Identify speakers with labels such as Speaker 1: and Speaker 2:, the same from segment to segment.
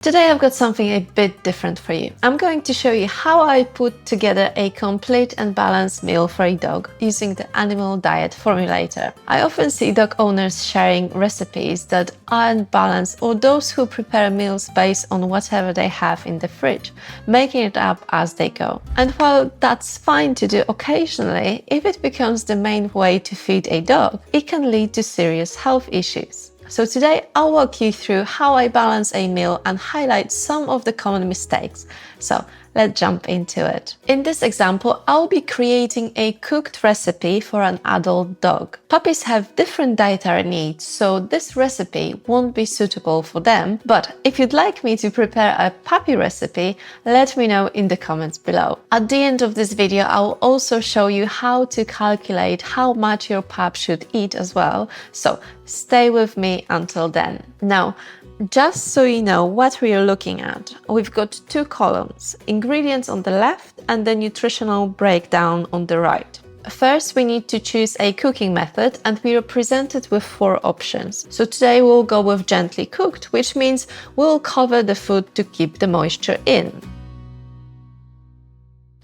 Speaker 1: Today I've got something a bit different for you. I'm going to show you how I put together a complete and balanced meal for a dog using the Animal Diet Formulator. I often see dog owners sharing recipes that aren't balanced, or those who prepare meals based on whatever they have in the fridge, making it up as they go. And while that's fine to do occasionally, if it becomes the main way to feed a dog, it can lead to serious health issues. So today I'll walk you through how I balance a meal and highlight some of the common mistakes. So let's jump into it. In this example, I'll be creating a cooked recipe for an adult dog. Puppies have different dietary needs, so this recipe won't be suitable for them. But if you'd like me to prepare a puppy recipe, let me know in the comments below. At the end of this video, I'll also show you how to calculate how much your pup should eat as well. So stay with me until then. Now, just so you know what we are looking at, we've got two columns, ingredients on the left and the nutritional breakdown on the right. First, we need to choose a cooking method, and we are presented with 4 options. So today we'll go with gently cooked, which means we'll cover the food to keep the moisture in.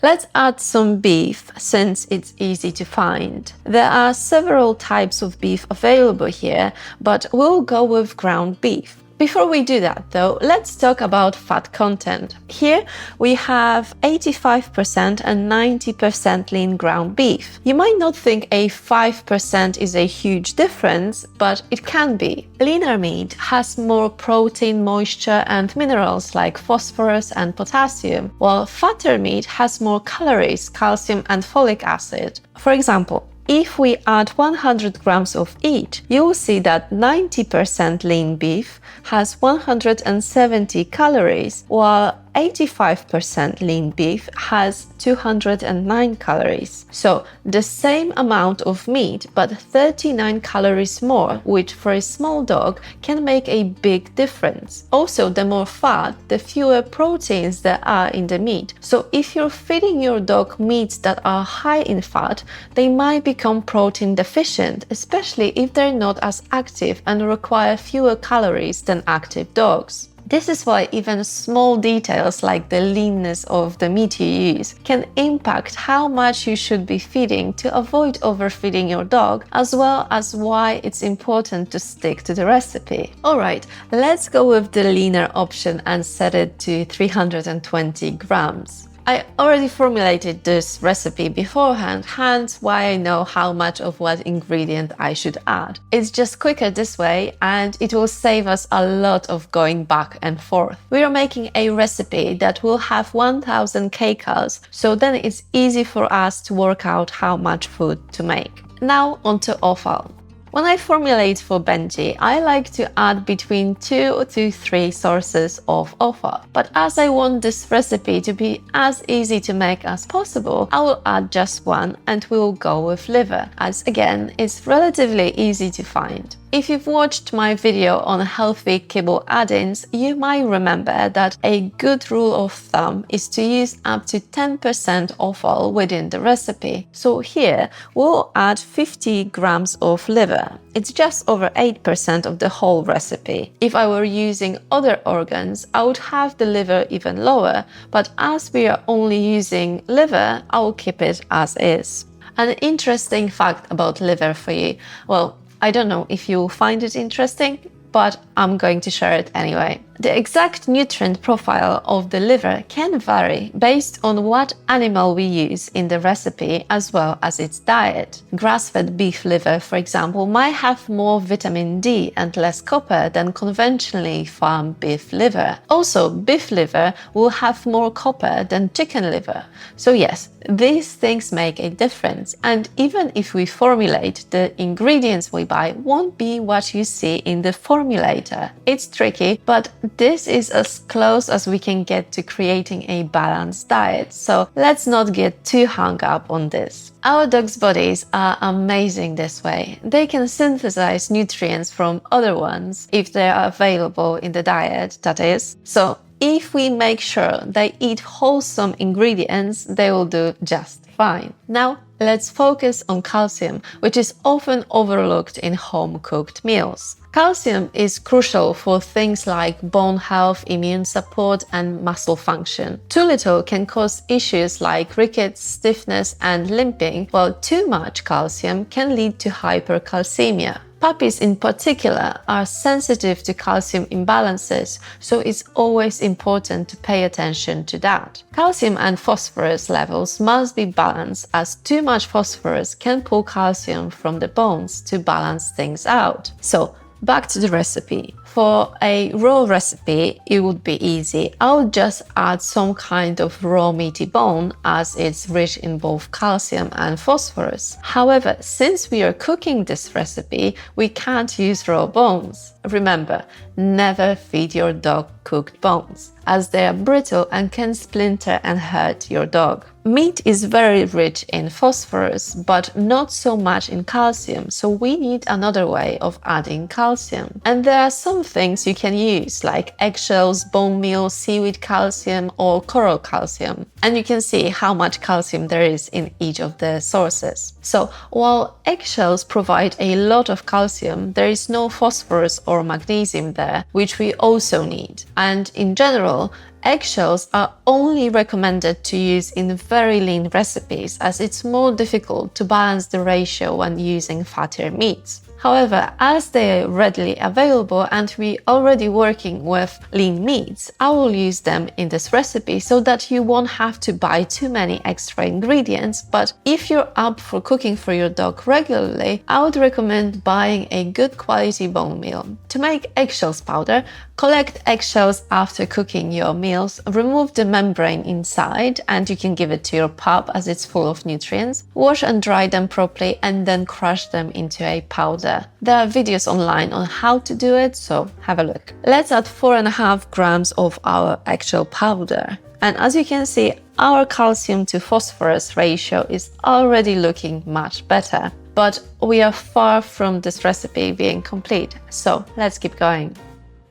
Speaker 1: Let's add some beef, since it's easy to find. There are several types of beef available here, but we'll go with ground beef. Before we do that though, let's talk about fat content. Here we have 85% and 90% lean ground beef. You might not think a 5% is a huge difference, but it can be. Leaner meat has more protein, moisture and minerals like phosphorus and potassium, while fatter meat has more calories, calcium and folic acid. For example, if we add 100 grams of each, you'll see that 90% lean beef has 170 calories, while 85% lean beef has 209 calories. So the same amount of meat, but 39 calories more, which for a small dog can make a big difference. Also, the more fat, the fewer proteins there are in the meat. So if you're feeding your dog meats that are high in fat, they might become protein deficient, especially if they're not as active and require fewer calories than active dogs. This is why even small details like the leanness of the meat you use can impact how much you should be feeding to avoid overfeeding your dog, as well as why it's important to stick to the recipe. Alright, let's go with the leaner option and set it to 320 grams. I already formulated this recipe beforehand, hence why I know how much of what ingredient I should add. It's just quicker this way, and it will save us a lot of going back and forth. We are making a recipe that will have 1000 kcal, so then it's easy for us to work out how much food to make. Now onto offal. When I formulate for Benji, I like to add between 2 to 3 sources of offal. But as I want this recipe to be as easy to make as possible, I will add just 1, and we will go with liver, as again, it's relatively easy to find. If you've watched my video on healthy kibble add-ins, you might remember that a good rule of thumb is to use up to 10% offal within the recipe. So here we'll add 50 grams of liver. It's just over 8% of the whole recipe. If I were using other organs, I would have the liver even lower, but as we are only using liver, I will keep it as is. An interesting fact about liver for you. Well, I don't know if you'll find it interesting, but I'm going to share it anyway. The exact nutrient profile of the liver can vary based on what animal we use in the recipe as well as its diet. Grass-fed beef liver, for example, might have more vitamin D and less copper than conventionally farmed beef liver. Also, beef liver will have more copper than chicken liver. So yes, these things make a difference, and even if we formulate, the ingredients we buy won't be what you see in the formulator. It's tricky, but this is as close as we can get to creating a balanced diet, so let's not get too hung up on this. Our dogs' bodies are amazing this way. They can synthesize nutrients from other ones if they are available in the diet, that is. So if we make sure they eat wholesome ingredients, they will do just fine. Now let's focus on calcium, which is often overlooked in home-cooked meals. Calcium is crucial for things like bone health, immune support, and muscle function. Too little can cause issues like rickets, stiffness, and limping, while too much calcium can lead to hypercalcemia. Puppies in particular are sensitive to calcium imbalances, so it's always important to pay attention to that. Calcium and phosphorus levels must be balanced, as too much phosphorus can pull calcium from the bones to balance things out. So, back to the recipe. For a raw recipe, it would be easy. I'll just add some kind of raw meaty bone as it's rich in both calcium and phosphorus. However, since we are cooking this recipe, we can't use raw bones. Remember, never feed your dog cooked bones, as they are brittle and can splinter and hurt your dog. Meat is very rich in phosphorus, but not so much in calcium, so we need another way of adding calcium. And there are some things you can use, like eggshells, bone meal, seaweed calcium, or coral calcium. And you can see how much calcium there is in each of the sources. So, while eggshells provide a lot of calcium, there is no phosphorus or magnesium there, which we also need. And in general, eggshells are only recommended to use in very lean recipes, as it's more difficult to balance the ratio when using fattier meats. However, as they are readily available and we're already working with lean meats, I will use them in this recipe so that you won't have to buy too many extra ingredients. But if you're up for cooking for your dog regularly, I would recommend buying a good quality bone meal. To make eggshells powder, collect eggshells after cooking your meals, remove the membrane inside, and you can give it to your pup as it's full of nutrients. Wash and dry them properly and then crush them into a powder. There are videos online on how to do it, so have a look. Let's add 4.5 grams of our eggshell powder. And as you can see, our calcium to phosphorus ratio is already looking much better. But we are far from this recipe being complete, so let's keep going.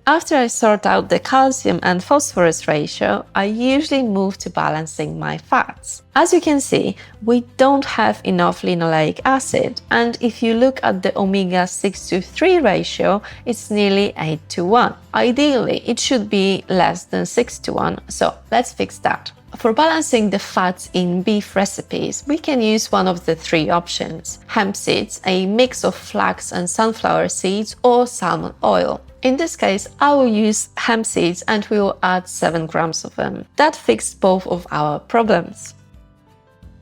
Speaker 1: After I sort out the calcium and phosphorus ratio, I usually move to balancing my fats. As you can see, we don't have enough linoleic acid, and if you look at the omega-6 to 3 ratio, it's nearly 8:1. Ideally, it should be less than 6:1, so let's fix that. For balancing the fats in beef recipes, we can use one of the 3 options: Hempseeds, a mix of flax and sunflower seeds, or salmon oil. In this case, I will use hemp seeds and we will add 7 grams of them. That fixed both of our problems.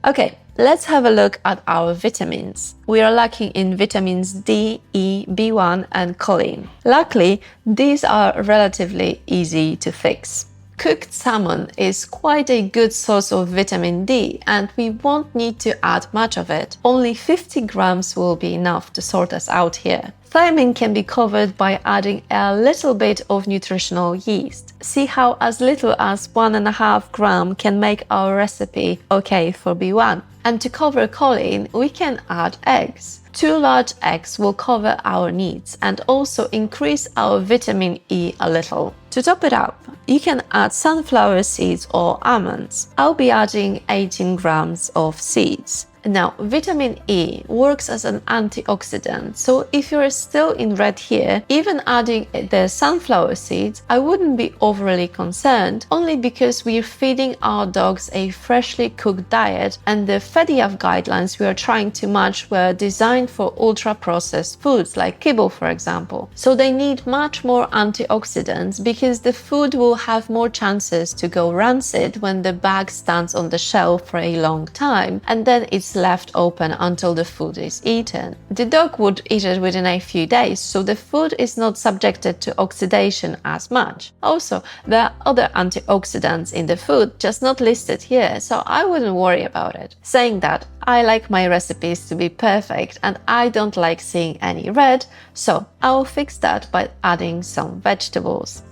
Speaker 1: Okay, let's have a look at our vitamins. We are lacking in vitamins D, E, B1 and choline. Luckily, these are relatively easy to fix. Cooked salmon is quite a good source of vitamin D and we won't need to add much of it. Only 50 grams will be enough to sort us out here. Thiamine can be covered by adding a little bit of nutritional yeast. See how as little as 1.5 gram can make our recipe okay for B1. And to cover choline, we can add eggs. 2 large eggs will cover our needs and also increase our vitamin E a little. To top it up, you can add sunflower seeds or almonds. I'll be adding 18 grams of seeds. Now, vitamin E works as an antioxidant, so if you're still in red here, even adding the sunflower seeds, I wouldn't be overly concerned, only because we're feeding our dogs a freshly cooked diet and the FEDIAF guidelines we are trying to match were designed for ultra-processed foods like kibble, for example. So they need much more antioxidants because the food will have more chances to go rancid when the bag stands on the shelf for a long time and then it's left open until the food is eaten. The dog would eat it within a few days, so the food is not subjected to oxidation as much. Also, there are other antioxidants in the food, just not listed here, so I wouldn't worry about it. Saying that, I like my recipes to be perfect and I don't like seeing any red, so I'll fix that by adding some vegetables.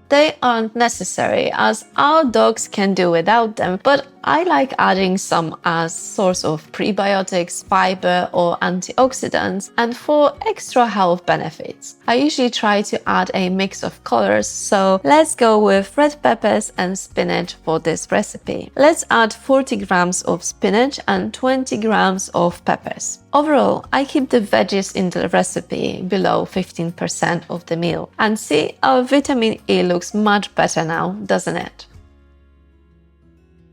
Speaker 1: They aren't necessary as our dogs can do without them, but I like adding some as source of prebiotics, fiber or antioxidants, and for extra health benefits. I usually try to add a mix of colors, so let's go with red peppers and spinach for this recipe. Let's add 40 grams of spinach and 20 grams of peppers. Overall, I keep the veggies in the recipe below 15% of the meal. And see, our vitamin E looks much better now, doesn't it?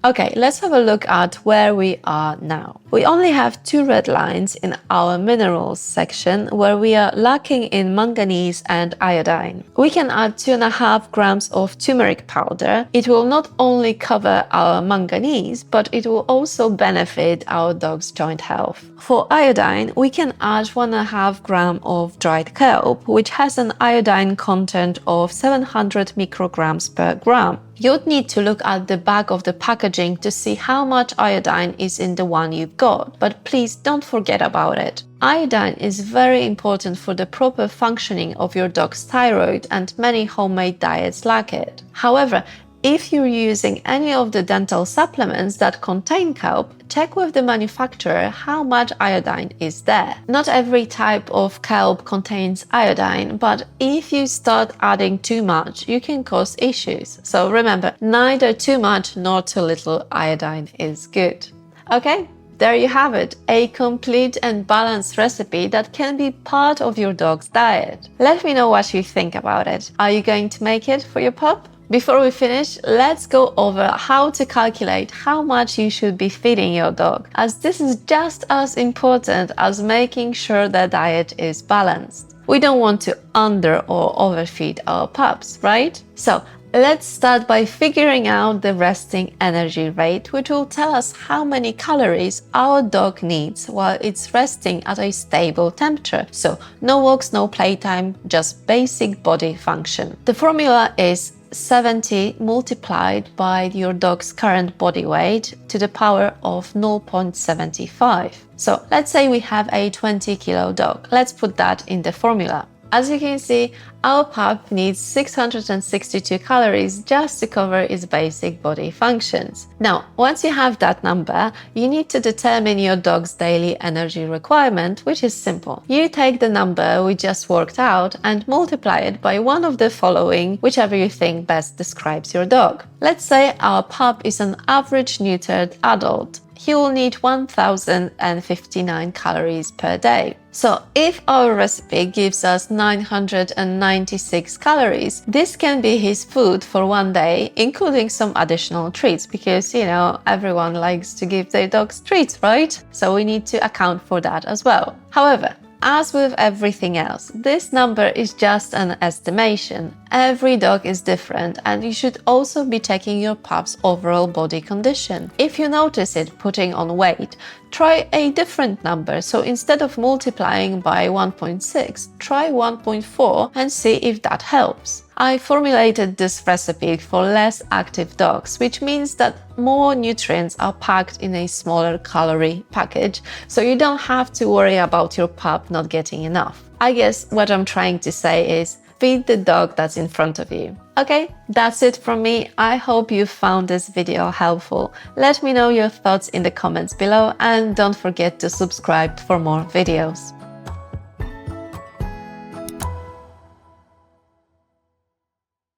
Speaker 1: Okay, let's have a look at where we are now. We only have 2 red lines in our minerals section where we are lacking in manganese and iodine. We can add 2.5 grams of turmeric powder. It will not only cover our manganese, but it will also benefit our dog's joint health. For iodine, we can add 1.5 gram of dried kelp, which has an iodine content of 700 micrograms per gram. You'd need to look at the back of the packaging to see how much iodine is in the one you've got, but please don't forget about it. Iodine is very important for the proper functioning of your dog's thyroid, and many homemade diets lack it. However, if you're using any of the dental supplements that contain kelp, check with the manufacturer how much iodine is there. Not every type of kelp contains iodine, but if you start adding too much, you can cause issues. So remember, neither too much nor too little iodine is good. Okay? There you have it, a complete and balanced recipe that can be part of your dog's diet. Let me know what you think about it. Are you going to make it for your pup? Before we finish, let's go over how to calculate how much you should be feeding your dog, as this is just as important as making sure the diet is balanced. We don't want to under or overfeed our pups, right? So let's start by figuring out the resting energy rate, which will tell us how many calories our dog needs while it's resting at a stable temperature. So no walks, no playtime, just basic body function. The formula is 70 multiplied by your dog's current body weight to the power of 0.75. So let's say we have a 20 kilo dog. Let's put that in the formula. As you can see, our pup needs 662 calories just to cover its basic body functions. Now, once you have that number, you need to determine your dog's daily energy requirement, which is simple. You take the number we just worked out and multiply it by one of the following, whichever you think best describes your dog. Let's say our pup is an average neutered adult. He will need 1059 calories per day. So if our recipe gives us 996 calories, this can be his food for one day, including some additional treats, because, you know, everyone likes to give their dogs treats, right? So we need to account for that as well. However, as with everything else, this number is just an estimation. Every dog is different, and you should also be checking your pup's overall body condition. If you notice it putting on weight, try a different number. So instead of multiplying by 1.6, try 1.4 and see if that helps. I formulated this recipe for less active dogs, which means that more nutrients are packed in a smaller calorie package, so you don't have to worry about your pup not getting enough. I guess what I'm trying to say is feed the dog that's in front of you. Okay, that's it from me. I hope you found this video helpful. Let me know your thoughts in the comments below, and don't forget to subscribe for more videos.